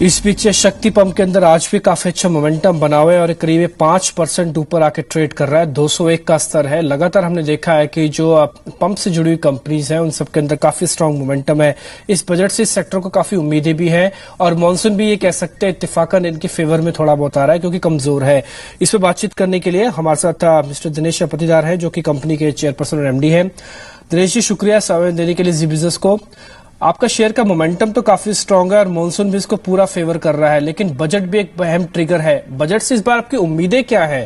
इस बीच शक्ति पंप के अंदर आज भी काफी अच्छा मोमेंटम बना हुआ है और करीब 5% ऊपर आके ट्रेड कर रहा है। 201 का स्तर है। लगातार हमने देखा है कि जो पंप से जुड़ी हुई कंपनीज हैं उन सब के अंदर काफी स्ट्रांग मोमेंटम है। इस बजट से इस सेक्टर को काफी उम्मीदें भी हैं और मानसून भी ये कह सकते हैं इत्तेफाकन इनके फेवर में थोड़ा बहुत आ रहा है क्योंकि कमजोर है। इस पर बातचीत करने के लिए हमारे साथ मिस्टर दिनेश पतिदार है जो कि कंपनी के चेयरपर्सन और एमडी है। दिनेश जी, शुक्रिया समय देने के लिए जी बिजनेस को। आपका शेयर का मोमेंटम तो काफी स्ट्रांग है और मॉनसून भी इसको पूरा फेवर कर रहा है, लेकिन बजट भी एक अहम ट्रिगर है। बजट से इस बार आपकी उम्मीदें क्या है?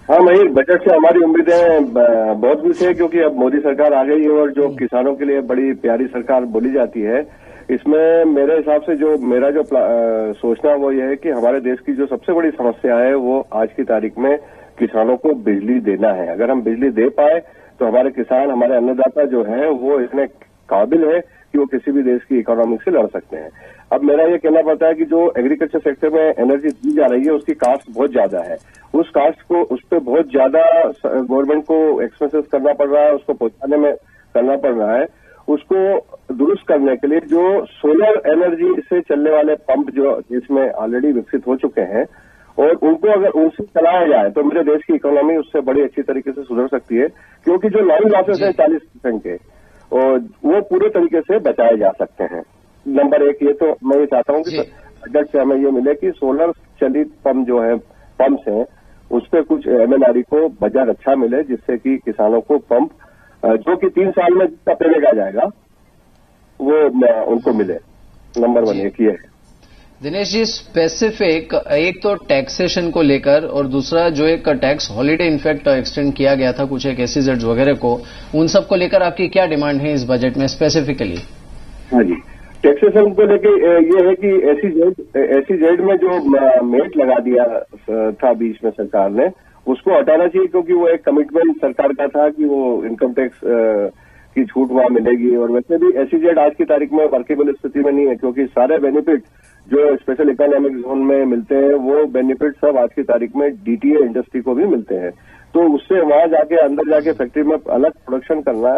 हाँ मयूर, बजट से हमारी उम्मीदें बहुत कुछ है क्योंकि अब मोदी सरकार आ गई है और जो किसानों के लिए बड़ी प्यारी सरकार बोली जाती है, इसमें मेरे हिसाब से जो मेरा जो सोचना वो ये है कि हमारे देश की जो सबसे बड़ी समस्या है वो आज की तारीख में किसानों को बिजली देना है। अगर हम बिजली दे पाए तो हमारे किसान, हमारे अन्नदाता जो है वो इतने काबिल है कि वो किसी भी देश की इकोनॉमी से लड़ सकते हैं। अब मेरा ये कहना पड़ता है कि जो एग्रीकल्चर सेक्टर में एनर्जी दी जा रही है उसकी कास्ट बहुत ज्यादा है। उस कास्ट को, उस पर बहुत ज्यादा गवर्नमेंट को एक्सपेंसेस करना पड़ रहा है, उसको पहुंचाने में करना पड़ रहा है। उसको दुरुस्त करने के लिए जो सोलर एनर्जी से चलने वाले पंप जो इसमें ऑलरेडी विकसित हो चुके हैं और उनको अगर उनसे चलाया जाए तो मेरे देश की इकोनॉमी उससे बड़ी अच्छी तरीके से सुधर सकती है, क्योंकि जो लाइन लॉसेस है 40% के और वो पूरे तरीके से बचाए जा सकते हैं। नंबर एक, ये तो मैं ये चाहता हूँ कि बजट से हमें ये मिले कि सोलर चलित पंप जो है, पंप्स हैं, उस पर कुछ एमएनआरई को बाजार अच्छा मिले, जिससे कि किसानों को पंप जो कि 3 साल में पहलेगा जाएगा वो उनको मिले। नंबर 1 एक ये है। दिनेश जी, स्पेसिफिक एक तो टैक्सेशन को लेकर और दूसरा जो एक टैक्स हॉलीडे इनफैक्ट एक्सटेंड किया गया था कुछ एक एसईजेड वगैरह को, उन सब को लेकर आपकी क्या डिमांड है इस बजट में स्पेसिफिकली? हाँ जी, टैक्सेशन को लेकर ये है कि एसईजेड में जो मेट लगा दिया था बीच में सरकार ने, उसको हटाना चाहिए क्योंकि वो एक कमिटमेंट सरकार का था कि वो इनकम टैक्स की छूट वहां मिलेगी। और वैसे भी एसईजेड आज की तारीख में वर्केबल स्थिति में नहीं है क्योंकि सारे बेनिफिट जो स्पेशल इकोनॉमिक जोन में मिलते हैं वो बेनिफिट सब आज की तारीख में डीटीए इंडस्ट्री को भी मिलते हैं। तो उससे वहां जाके अंदर जाके फैक्ट्री में अलग प्रोडक्शन करना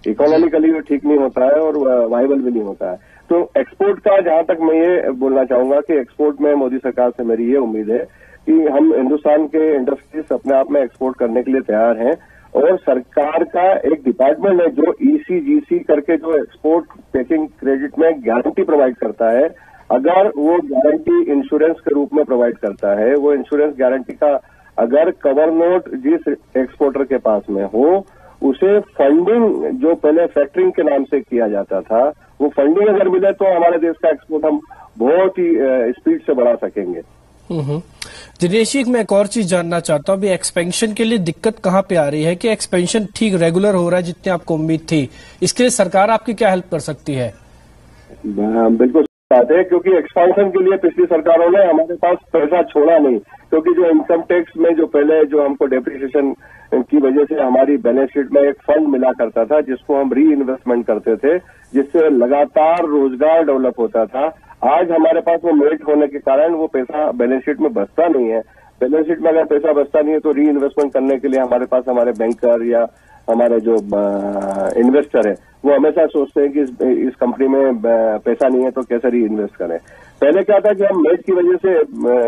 इकोनॉमिकली भी ठीक नहीं होता है और वायबल भी नहीं होता है। तो एक्सपोर्ट का जहां तक मैं ये बोलना चाहूंगा कि एक्सपोर्ट में मोदी सरकार से मेरी ये उम्मीद है कि हम हिन्दुस्तान के इंडस्ट्रीज अपने आप में एक्सपोर्ट करने के लिए तैयार हैं और सरकार का एक डिपार्टमेंट है जो ईसीजीसी करके जो एक्सपोर्ट पैकिंग क्रेडिट में गारंटी प्रोवाइड करता है। अगर वो गारंटी इंश्योरेंस के रूप में प्रोवाइड करता है, वो इंश्योरेंस गारंटी का अगर कवर नोट जिस एक्सपोर्टर के पास में हो, उसे फंडिंग जो पहले फैक्टरिंग के नाम से किया जाता था, वो फंडिंग अगर मिले तो हमारे देश का एक्सपोर्ट हम बहुत ही स्पीड से बढ़ा सकेंगे। दिनेश जी, मैं एक और चीज जानना चाहता हूँ, अभी एक्सपेंशन के लिए दिक्कत कहाँ पे आ रही है कि एक्सपेंशन ठीक रेगुलर हो रहा है जितनी आपको उम्मीद थी? इसके लिए सरकार आपकी क्या हेल्प कर सकती है? बिल्कुल बात है, क्योंकि एक्सपांशन के लिए पिछली सरकारों ने हमारे पास पैसा छोड़ा नहीं, क्योंकि जो इनकम टैक्स में जो पहले जो हमको डेप्रिसिएशन की वजह से हमारी बैलेंस शीट में एक फंड मिला करता था जिसको हम री इन्वेस्टमेंट करते थे, जिससे लगातार रोजगार डेवलप होता था। आज हमारे पास वो मेरिट होने के कारण वो पैसा बैलेंस शीट में बचता नहीं है। बैलेंस शीट में अगर पैसा बचता नहीं है तो री इन्वेस्टमेंट करने के लिए हमारे पास हमारे बैंकर या हमारे जो इन्वेस्टर है वो हमेशा सोचते हैं कि इस कंपनी में पैसा नहीं है तो कैसे री इन्वेस्ट करें। पहले क्या था कि हम मेट की वजह से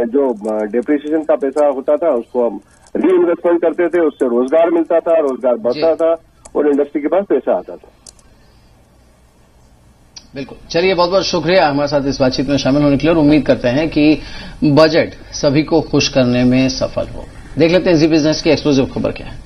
जो डेप्रिसिएशन का पैसा होता था उसको हम री इन्वेस्टमेंट करते थे, उससे रोजगार मिलता था, रोजगार बढ़ता था और इंडस्ट्री के पास पैसा आता था। बिल्कुल, चलिए बहुत बहुत शुक्रिया हमारे साथ इस बातचीत में शामिल होने के लिए और उम्मीद करते हैं कि बजट सभी को खुश करने में सफल हो। देख लेते हैं जी बिजनेस की एक्सक्लूसिव खबर क्या है।